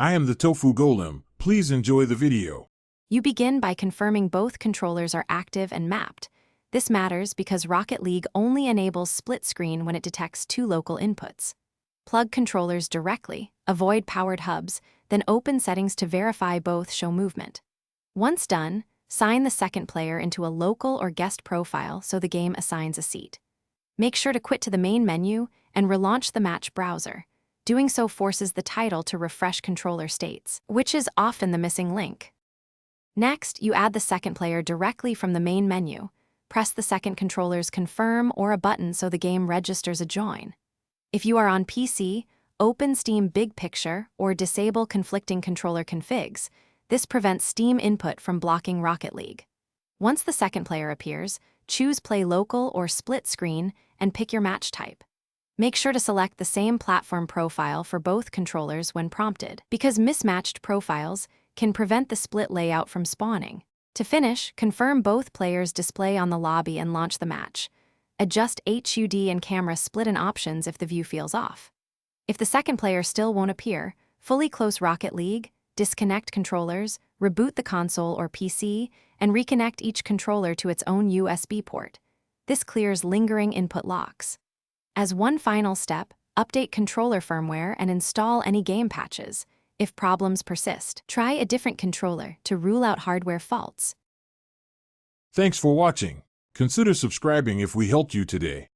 I am the Tofu Golem. Please enjoy the video. You begin by confirming both controllers are active and mapped. This matters because Rocket League only enables split screen when it detects two local inputs. Plug controllers directly, avoid powered hubs, then open settings to verify both show movement. Once done, sign the second player into a local or guest profile so the game assigns a seat. Make sure to quit to the main menu and relaunch the match browser. Doing so forces the title to refresh controller states, which is often the missing link. Next, you add the second player directly from the main menu. Press the second controller's confirm or a button so the game registers a join. If you are on PC, open Steam Big Picture or disable conflicting controller configs. This prevents Steam input from blocking Rocket League. Once the second player appears, choose Play Local or Split Screen and pick your match type. Make sure to select the same platform profile for both controllers when prompted, because mismatched profiles can prevent the split layout from spawning. To finish, confirm both players display on the lobby and launch the match. Adjust HUD and camera split in options if the view feels off. If the second player still won't appear, fully close Rocket League, disconnect controllers, reboot the console or PC, and reconnect each controller to its own USB port. This clears lingering input locks. As one final step, update controller firmware and install any game patches. If problems persist, try a different controller to rule out hardware faults. Thanks for watching. Consider subscribing if we helped you today.